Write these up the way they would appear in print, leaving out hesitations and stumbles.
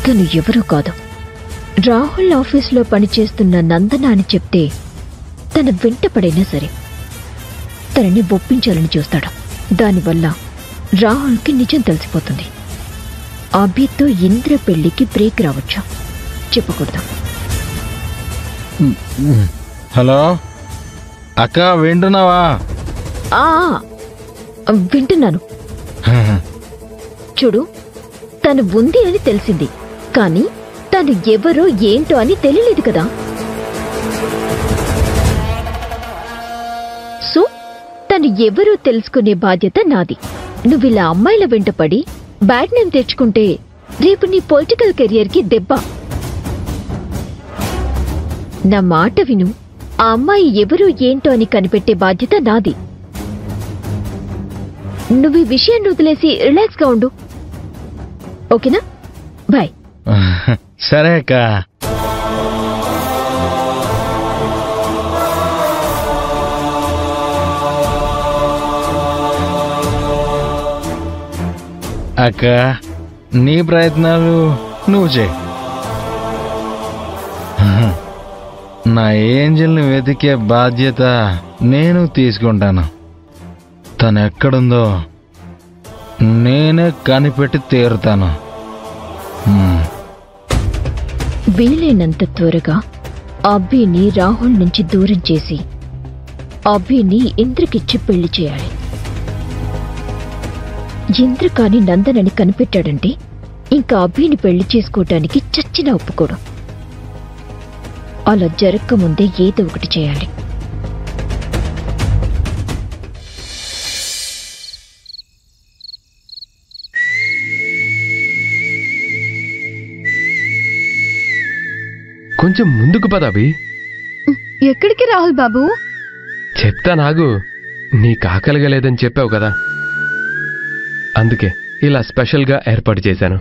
తను ఎవరూ కాదు, రాహుల్ ఆఫీసులో పనిచేస్తున్న నందన అని చెప్తే తన వెంట పడైనా సరే తనని ఒప్పించాలని చూస్తాడు. దానివల్ల రాహుల్కి నిజం తెలిసిపోతుంది. అభితో ఇంద్ర పెళ్లికి బ్రేక్ రావచ్చు. చెప్పకూడదు. హలో అక్క, వింటున్నావా? వింటున్నాను. చూడు, తను ఉంది అని తెలిసింది, కానీ తను ఎవరో ఏంటో అని తెలియలేదు కదా. సో తను ఎవరో తెలుసుకునే బాధ్యత నాది. నువ్విలా అమ్మాయిల వెంటపడి బ్యాడ్ నేమ్ తెచ్చుకుంటే రేపు నీ పొలిటికల్ కెరియర్కి దెబ్బ. నా మాట విను. ఆ అమ్మాయి ఎవరో ఏంటో అని కనిపెట్టే బాధ్యత నాది. నువ్వు ఈ విషయాన్ని వదిలేసి రిలాక్స్ గా ఉండు, ఓకేనా? బాయ్. సరే అక్క. అక్క, నీ ప్రయత్నాలు నువ్వు చేయి. నా ఏంజల్ని వెతికే బాధ్యత నేను తీసుకుంటాను. తను ఎక్కడుందో నేనే కనిపెట్టి తీరుతాను. వీలైనంత త్వరగా అభిని రాహుల్ నుంచి దూరం చేసి అభిని ఇంద్రకిచ్చి పెళ్లి చేయాలి. ఇంద్ర కాని నందనని కనిపెట్టాడంటే ఇంకా అభిని పెళ్లి చేసుకోవటానికి చచ్చినా ఒప్పుకోడు. అలా జరగకముందే ఏదో ఒకటి చేయాలి. కొంచెం ముందుకు పదవి. ఎక్కడికి రాహుల్ బాబు? చెప్తా నాగు. నీకు ఆకలిగా లేదని చెప్పావు కదా, అందుకే ఇలా స్పెషల్గా ఏర్పాటు చేశాను.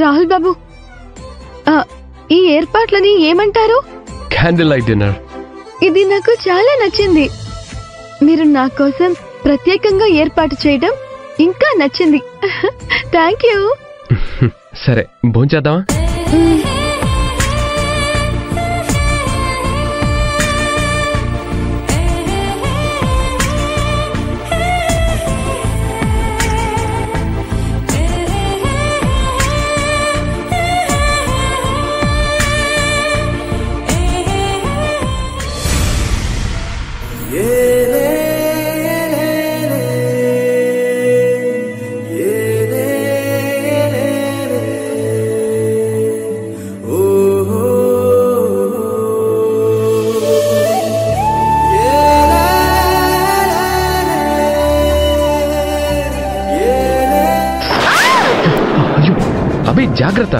రాహుల్ బాబు, ఈ ఏర్పాట్లని ఏమంటారు? Candle light dinner. ఇది నాకు చాలా నచ్చింది. మీరు నా కోసం ప్రత్యేకంగా ఏర్పాటు చేయడం ఇంకా నచ్చింది. Thank you. సరే, భోంచేద్దామా? జాగ్రత్త.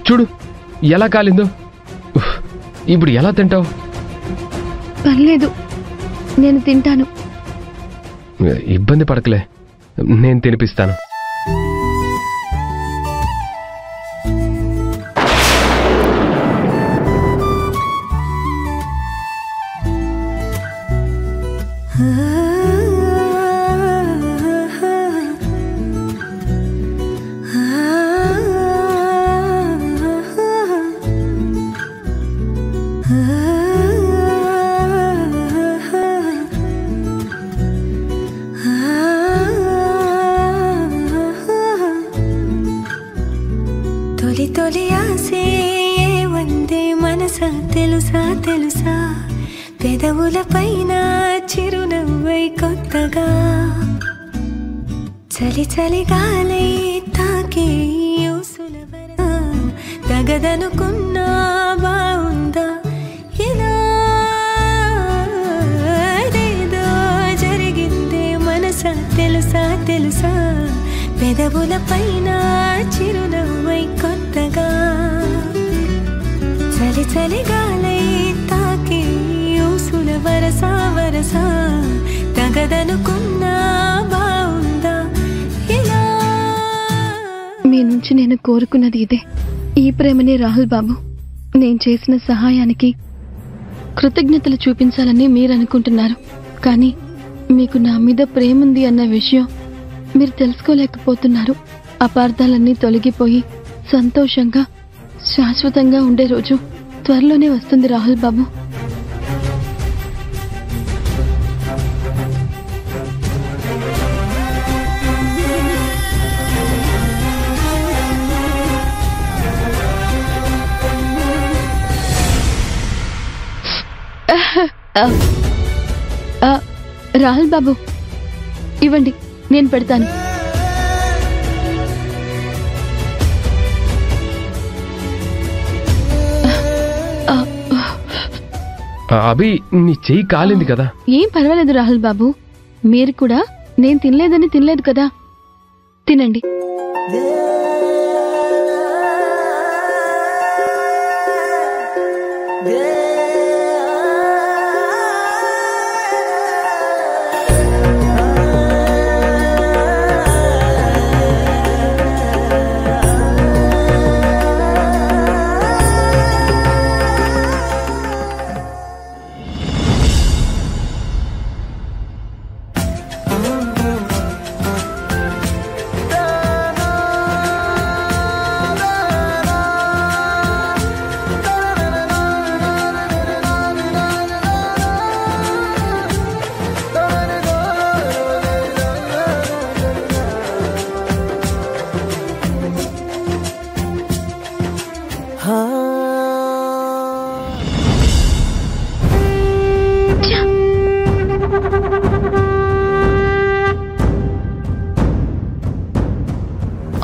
చూడు ఎలా కాలిందో. ఇప్పుడు ఎలా తింటావు? పర్లేదు, నేను తింటాను. ఇబ్బంది పడకలే, నేను తినిపిస్తాను. ఆసే వందే మనసా తెలుసా తెలుసా పెదవుల పైన చిరునవ్వై కొత్తగా చలి చలి గాలై తాకే యూసులవర తగదనుకున్నా బావుందా ఇలా ఏదో జరిగిందే మనసా తెలుసా తెలుసా పెదవుల పైన చిరునవ్వై కొత్తగా చలి చలి గాలై తాకి ఊసుల వరసా వరసా తగదనుకున్నా బావుందా ఇలా. మీ నుంచి నేను కోరుకున్నది ఇదే, ఈ ప్రేమనే. రాహుల్ బాబు, నేను చేసిన సహాయానికి కృతజ్ఞతలు చూపించాలని మీరు అనుకుంటున్నారు, కానీ మీకు నా మీద ప్రేమ ఉంది అన్న విషయం మీరు తెలుసుకోలేకపోతున్నారు. అపార్థాలన్నీ తొలగిపోయి సంతోషంగా శాశ్వతంగా ఉండే రోజు త్వరలోనే వస్తుంది రాహుల్ బాబు. రాహుల్ బాబు, ఇవ్వండి, నేను పెడతాను. అభి, నీ చెయ్యి కాలింది కదా. ఏం పర్వాలేదు రాహుల్ బాబు, మీరు కూడా నేను తినలేదని తినలేదు కదా, తినండి.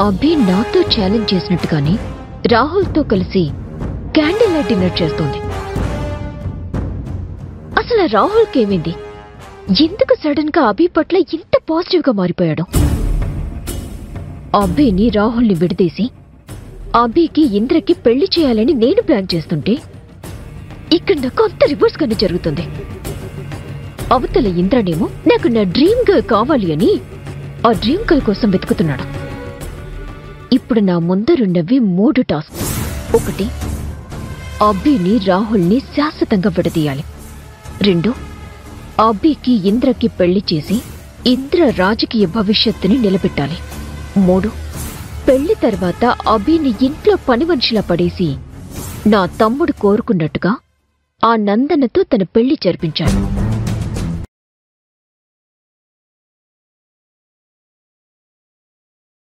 అభి నాతో ఛాలెంజ్ చేసినట్టుగానే రాహుల్తో కలిసి క్యాండిల్ లైట్ డిన్నర్ చేస్తోంది. అసలు రాహుల్కేమైంది? ఎందుకు సడన్ గా అభి పట్ల ఇంత పాజిటివ్ గా మారిపోయాడు? అభిని రాహుల్ని విడదీసి అభికి ఇంద్రకి పెళ్లి చేయాలని నేను ప్లాన్ చేస్తుంటే ఇక్కడ నాకు అంత రివర్స్ గానే జరుగుతుంది. అవతల ఇంద్రనేమో నాకు నా డ్రీమ్ గర్ల్ కావాలి అని ఆ డ్రీమ్ గర్ల్ కోసం వెతుకుతున్నాడు. ఇప్పుడు నా ముందరున్నవి 3 టాస్క్. 1, అభిని రాహుల్ని శాశ్వతంగా విడదీయాలి. 2, అభికి ఇంద్రకి పెళ్లి చేసి ఇంద్ర రాజకీయ భవిష్యత్తుని నిలబెట్టాలి. 3, పెళ్లి తర్వాత అభిని ఇంట్లో పని మనిషిలా పడేసి నా తమ్ముడు కోరుకున్నట్టుగా ఆ నందనతో తన పెళ్లి జరిపించాడు.